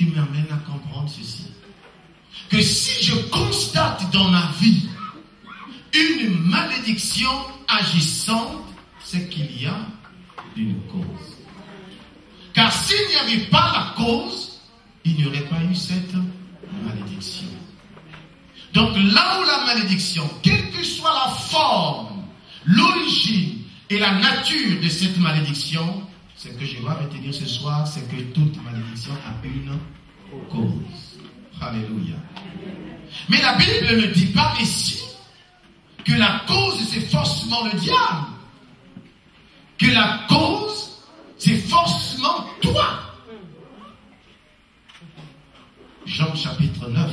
qui m'amène à comprendre ceci. Que si je constate dans ma vie une malédiction agissante, c'est qu'il y a une cause. Car s'il n'y avait pas la cause, il n'y aurait pas eu cette malédiction. Donc là où la malédiction, quelle que soit la forme, l'origine et la nature de cette malédiction, ce que je dois retenir ce soir, c'est que toute malédiction a une cause. Alléluia. Mais la Bible ne dit pas ici que la cause c'est forcément le diable. Que la cause c'est forcément toi. Jean chapitre 9.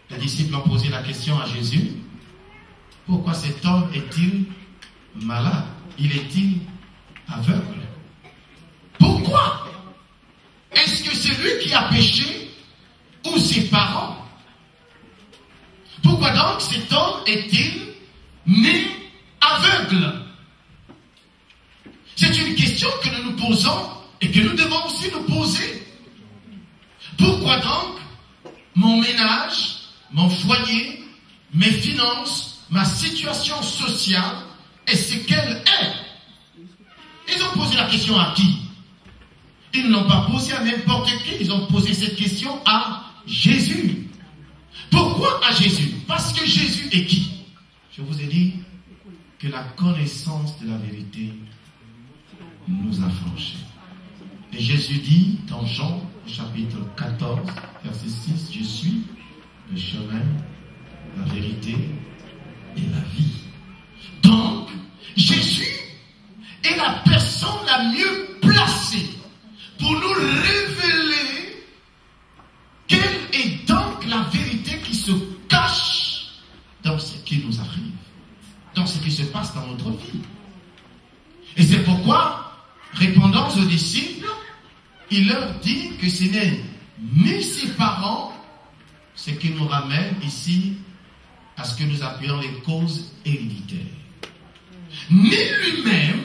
Les disciples ont posé la question à Jésus. Pourquoi cet homme est-il malade? Il est-il aveugle? Pourquoi? Est-ce que c'est lui qui a péché ou ses parents? Pourquoi donc cet homme est-il né aveugle? C'est une question que nous nous posons et que nous devons aussi nous poser. Pourquoi donc mon ménage, mon foyer, mes finances, ma situation sociale est ce qu'elle est? Ils ont posé la question à qui? Ils ne l'ont pas posé à n'importe qui, ils ont posé cette question à Jésus. Pourquoi à Jésus? Parce que Jésus est qui? Je vous ai dit que la connaissance de la vérité nous a franchis. Et Jésus dit dans Jean chapitre 14, verset 6, je suis le chemin, la vérité et la vie. Donc, Jésus est la personne la mieux placée pour nous révéler quelle est donc la vérité qui se cache dans ce qui nous arrive, dans ce qui se passe dans notre vie. Et c'est pourquoi, répondant aux disciples, il leur dit que ce n'est ni ses parents, ce qui nous ramène ici à ce que nous appelons les causes héréditaires, ni lui-même,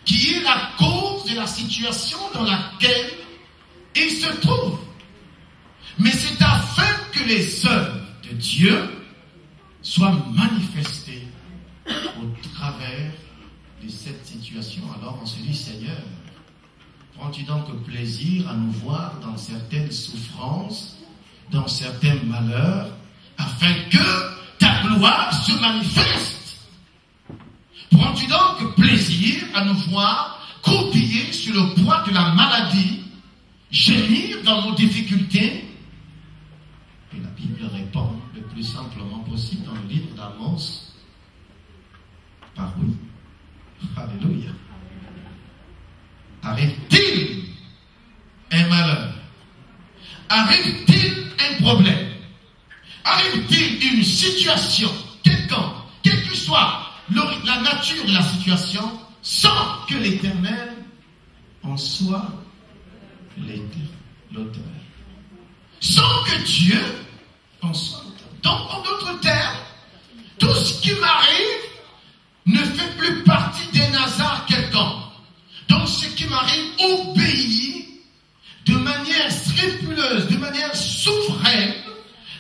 qui est la cause de la situation dans laquelle il se trouve. Mais c'est afin que les œuvres de Dieu soient manifestées au travers de cette situation. Alors on se dit, Seigneur, prends-tu donc plaisir à nous voir dans certaines souffrances, dans certains malheurs, afin que ta gloire se manifeste? Prends-tu donc plaisir à nous voir croupiller sur le poids de la maladie, gémir dans nos difficultés? Et la Bible répond le plus simplement possible dans le livre d'Amos par oui. Alléluia. Arrive-t-il un malheur? Arrive-t-il un problème? Arrive-t-il une situation quelconque, quelle que soit la nature de la situation, sans que l'Éternel en soit l'auteur? Sans que Dieu en soit l'auteur. Donc, en d'autres termes, tout ce qui m'arrive ne fait plus partie d'un hasard quelconque. Donc, ce qui m'arrive obéit de manière scrupuleuse, de manière souveraine,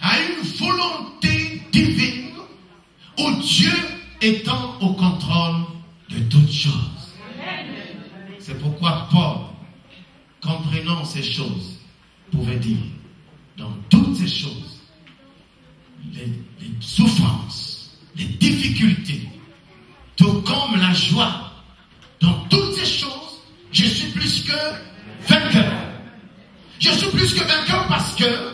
à une volonté divine, où Dieu étant au contrôle de toutes choses. C'est pourquoi Paul, comprenant ces choses, pouvait dire, dans toutes ces choses, les souffrances, les difficultés, tout comme la joie, dans toutes ces choses, je suis plus que vainqueur. Je suis plus que vainqueur parce que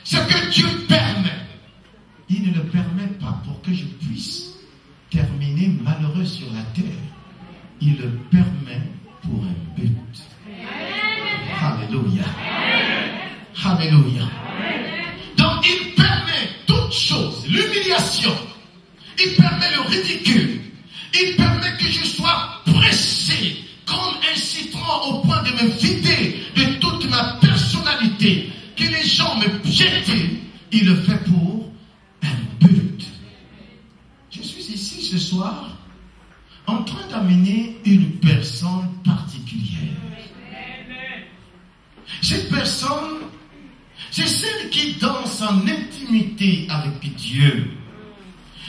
ce que Dieu permet, il ne le permet pas pour que je puisse terminer malheureux sur la terre. Il le permet pour un but. Alléluia. Alléluia. Donc il permet toutes choses, l'humiliation, il permet le ridicule, il permet que je sois pressé comme un citron au point de me vider de toute ma personnalité, que les gens me jettent. Il le fait pour un but. Je suis ici ce soir en train d'amener une personne particulière. Cette personne, c'est celle qui, dans son intimité avec Dieu,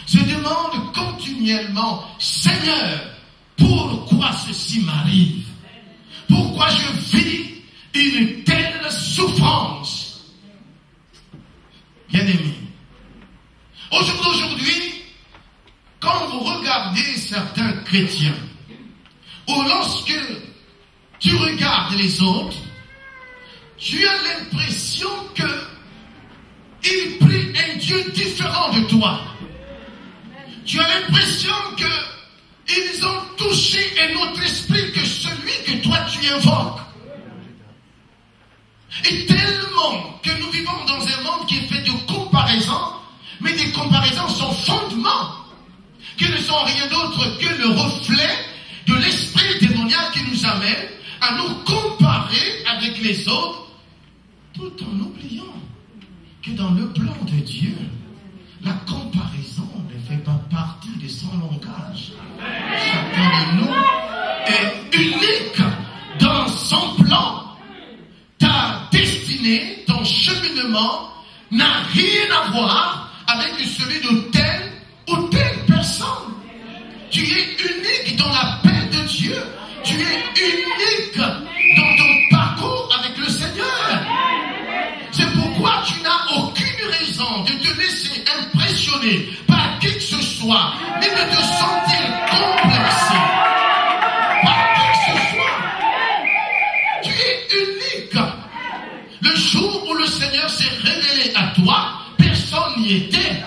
se demande continuellement, Seigneur, pourquoi ceci m'arrive? Pourquoi je vis une telle souffrance? Bien-aimés, aujourd'hui, quand vous regardez certains chrétiens, ou lorsque tu regardes les autres, tu as l'impression qu'ils prient un Dieu différent de toi. Tu as l'impression qu'ils ont touché un autre esprit que celui que toi tu invoques. Et tellement que nous vivons dans un monde qui est fait de comparaisons, mais des comparaisons sans fondement, qui ne sont rien d'autre que le reflet de l'esprit démoniaque qui nous amène à nous comparer avec les autres, tout en oubliant que dans le plan de Dieu, la comparaison ne fait pas partie de son langage. Chacun de nous est unique dans son plan. Ta destinée, ton cheminement n'a rien à voir avec celui de telle ou telle personne. Tu es unique dans la paix de Dieu. Tu es unique dans ton parcours avec le Seigneur. C'est pourquoi tu n'as aucune raison de te laisser impressionner par qui que ce soit, ni de te sentir complexé par qui que ce soit. Tu es unique. Le jour où le Seigneur s'est révélé à toi, personne n'y était.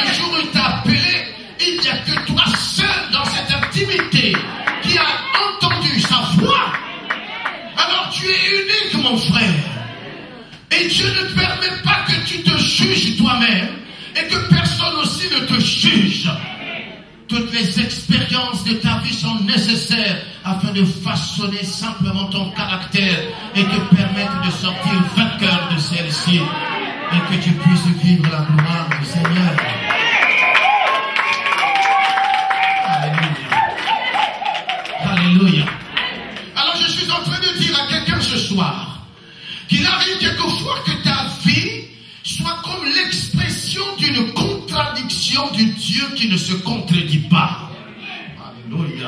Le jour où il t'a appelé, il n'y a que toi seul dans cette intimité qui a entendu sa voix. Alors tu es unique, mon frère. Et Dieu ne permet pas que tu te juges toi-même et que personne aussi ne te juge. Toutes les expériences de ta vie sont nécessaires afin de façonner simplement ton caractère et te permettre de sortir vainqueur de celle-ci et que tu puisses vivre la gloire du Seigneur. Alléluia. Alléluia. Alors je suis en train de dire à quelqu'un ce soir qu'il arrive quelquefois que ta vie soit comme l'expression d'une contradiction du Dieu qui ne se contredit pas. Alléluia.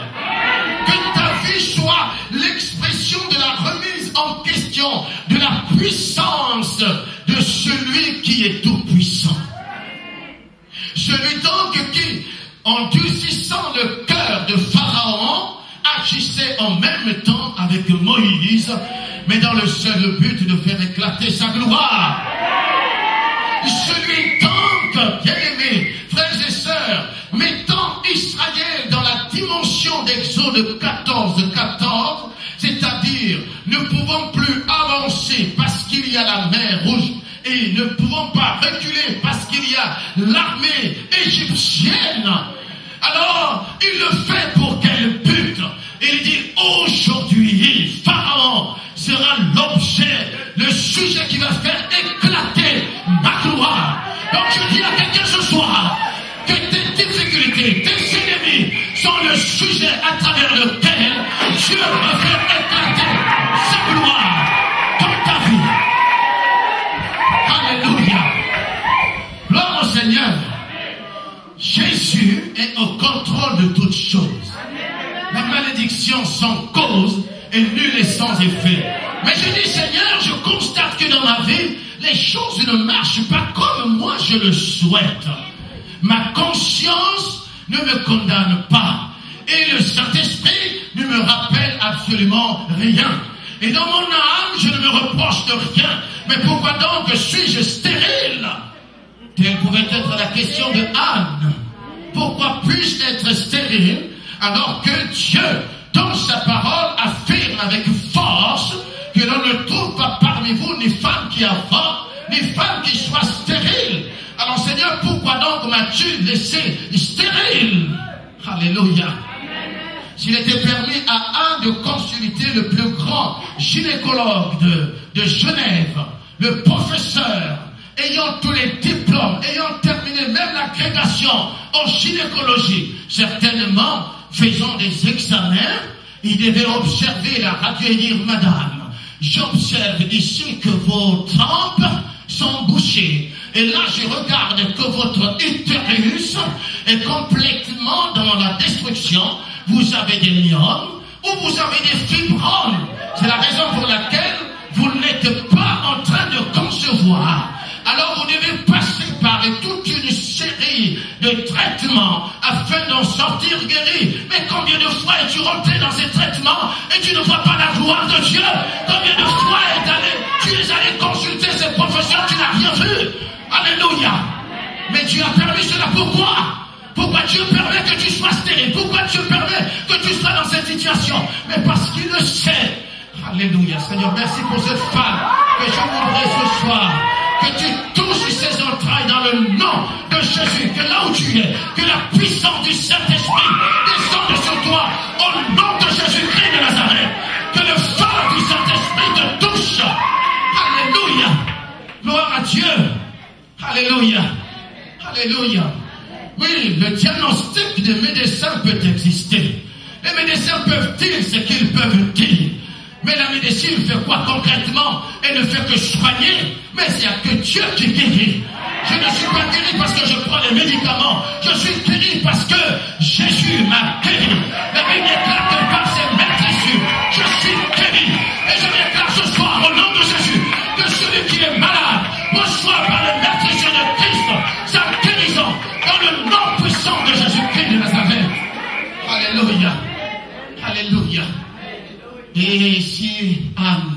Que ta vie soit l'expression de la remise en question de la puissance de celui qui est tout puissant. Celui donc qui, en durcissant le cœur de Pharaon, agissait en même temps avec Moïse, mais dans le seul but de faire éclater sa gloire. Celui donc, bien-aimés, frères et sœurs, mettant Israël dans la dimension d'Exode 14, c'est-à-dire ne pouvant plus avancer parce qu'il y a la mer Rouge et ne pouvant pas reculer parce qu'il y a l'armée égyptienne. Alors, il le fait pour quel but? Il dit, aujourd'hui, Pharaon sera l'objet, le sujet qui va faire éclater ma gloire. Donc je dis à quelqu'un ce soir que tes difficultés, tes ennemis sont le sujet à travers lequel Dieu va faire éclater sa gloire dans ta vie. Alléluia. Gloire au Seigneur. Jésus est au contrôle de toutes choses. La malédiction sans cause et nul est sans effet. Mais je dis, Seigneur, je constate que dans ma vie, les choses ne marchent pas comme moi je le souhaite. Ma conscience ne me condamne pas. Et le Saint-Esprit ne me rappelle absolument rien. Et dans mon âme, je ne me reproche de rien. Mais pourquoi donc suis-je stérile? Telle pouvait être la question de Anne. Pourquoi puis-je être stérile alors que Dieu, dans sa parole, affirme avec force que l'on ne trouve pas parmi vous ni femme qui avorte, ni femme qui soit stérile. Alors Seigneur, pourquoi donc m'as-tu laissé stérile? Alléluia. S'il était permis à un de consulter le plus grand gynécologue de Genève, le professeur, ayant tous les diplômes, ayant terminé même l'agrégation en gynécologie, certainement faisant des examens, il devait observer la radio et dire, madame, j'observe ici que vos tempes sont bouchées. Et là, je regarde que votre utérus est complètement dans la destruction. Vous avez des myomes ou vous avez des fibromes. C'est la raison pour laquelle vous n'êtes pas en train de concevoir. Alors vous devez passer par toute une série de traitements afin d'en sortir guéri. Mais combien de fois es-tu rentré dans ces traitements et tu ne vois pas la gloire de Dieu? Combien de fois tu es allé consulter ces professeurs, tu n'as rien vu? Alléluia. Mais Dieu a permis cela. Pourquoi? Pourquoi Dieu permet que tu sois stérile? Pourquoi Dieu permet que tu sois dans cette situation? Mais parce qu'il le sait. Alléluia. Seigneur, merci pour cette femme que je voudrais ce soir. Que tu touches ses entrailles dans le nom de Jésus. Que là où tu es, que la puissance du Saint-Esprit descende sur toi au nom de Jésus-Christ de Nazareth. Que le feu du Saint-Esprit te touche. Alléluia. Gloire à Dieu. Alléluia. Alléluia. Oui, le diagnostic des médecins peut exister. Les médecins peuvent dire ce qu'ils peuvent dire. Mais la médecine fait quoi concrètement? Elle ne fait que soigner. Mais il n'y a que Dieu qui guérit. Je ne suis pas guéri parce que je prends les médicaments. Je suis guéri parce que Jésus m'a guéri. La Bible déclare que par ses meurtrissures, je suis guéri. Et je déclare ce soir au nom de Jésus que celui qui est malade reçoit par les meurtrissures de Christ sa guérison dans le nom puissant de Jésus-Christ de Nazareth. Alléluia. Alléluia. Et si Anne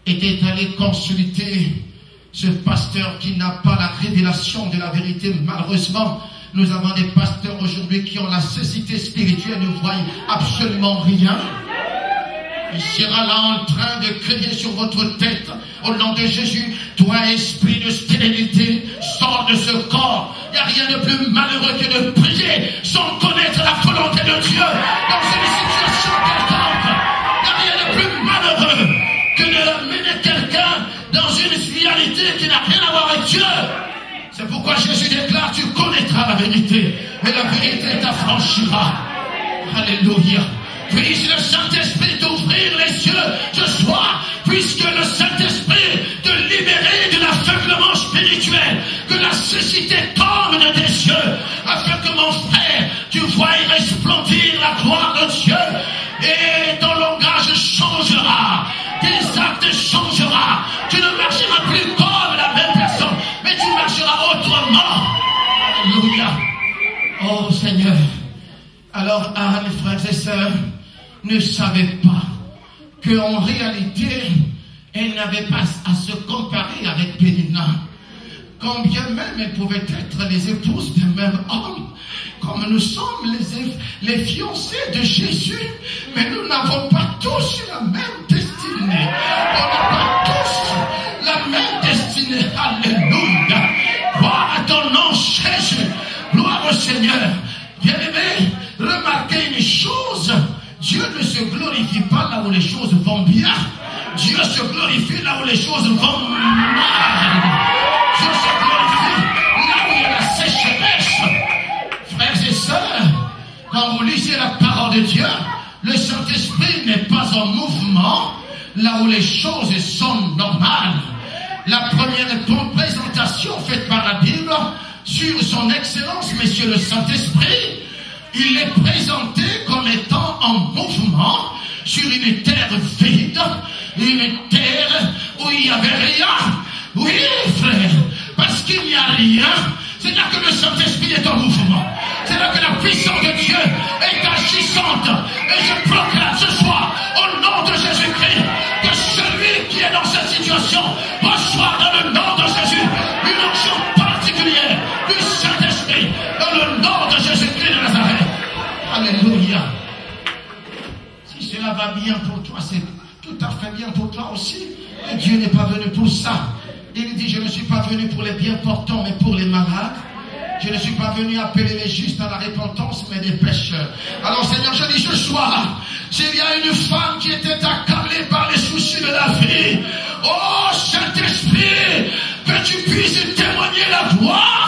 était allée consulter ce pasteur qui n'a pas la révélation de la vérité, malheureusement, nous avons des pasteurs aujourd'hui qui ont la cécité spirituelle, ne voient absolument rien. Il sera là en train de crier sur votre tête, au nom de Jésus, toi esprit de stérilité, sors de ce corps. Il n'y a rien de plus malheureux que de prier sans connaître la volonté de Dieu dans une situation quelconque. Il n'y a rien de plus malheureux que de mener quelqu'un dans une réalité qui n'a rien à voir avec Dieu. C'est pourquoi Jésus déclare, tu connaîtras la vérité, et la vérité t'affranchira. Alléluia. Puisse le Saint-Esprit t'ouvrir les yeux ce soir, puisque le Saint-Esprit te libérer de l'aveuglement spirituel, que la cécité tombe de tes yeux, afin que mon frère, tu voies resplendir la gloire de Dieu, et ton langage changera, tes actes changera, tu ne marcheras plus comme la même personne, mais tu marcheras autrement. Alléluia. Oh Seigneur. Alors Anne, frères et sœurs, ne savait pas qu'en réalité, elle n'avait pas à se comparer avec Pénina. Quand bien même elles pouvaient être les épouses d'un même homme, comme nous sommes les fiancés de Jésus, mais nous n'avons pas tous la même destinée. On n'a pas tous la même destinée. Alléluia. Gloire à ton nom, Jésus. Gloire au Seigneur. Bien-aimés, remarquez une chose. Dieu ne se glorifie pas là où les choses vont bien. Dieu se glorifie là où les choses vont mal. Dieu se glorifie là où il y a la sécheresse. Frères et sœurs, quand vous lisez la parole de Dieu, le Saint-Esprit n'est pas en mouvement là où les choses sont normales. La première présentation faite par la Bible sur son excellence, Monsieur le Saint-Esprit, il est présenté comme étant en mouvement sur une terre vide, une terre où il n'y avait rien. Oui, frère, parce qu'il n'y a rien, c'est là que le Saint-Esprit est en mouvement. C'est là que la puissance de Dieu est agissante. Et je proclame ce soir, au nom de Jésus-Christ, que celui qui est dans cette situation reçoit dans le nom de Jésus une onction particulière du Saint-Esprit, dans le nom de Jésus-Christ de Nazareth. Alléluia. Si cela va bien pour toi, c'est tout à fait bien pour toi aussi. Et Dieu n'est pas venu pour ça. Il dit, je ne suis pas venu pour les bien portants, mais pour les malades. Je ne suis pas venu appeler les justes à la repentance, mais des pécheurs. Alors Seigneur, je dis ce soir, s'il y a une femme qui était accablée par les soucis de la vie, oh Saint-Esprit, que tu puisses témoigner la gloire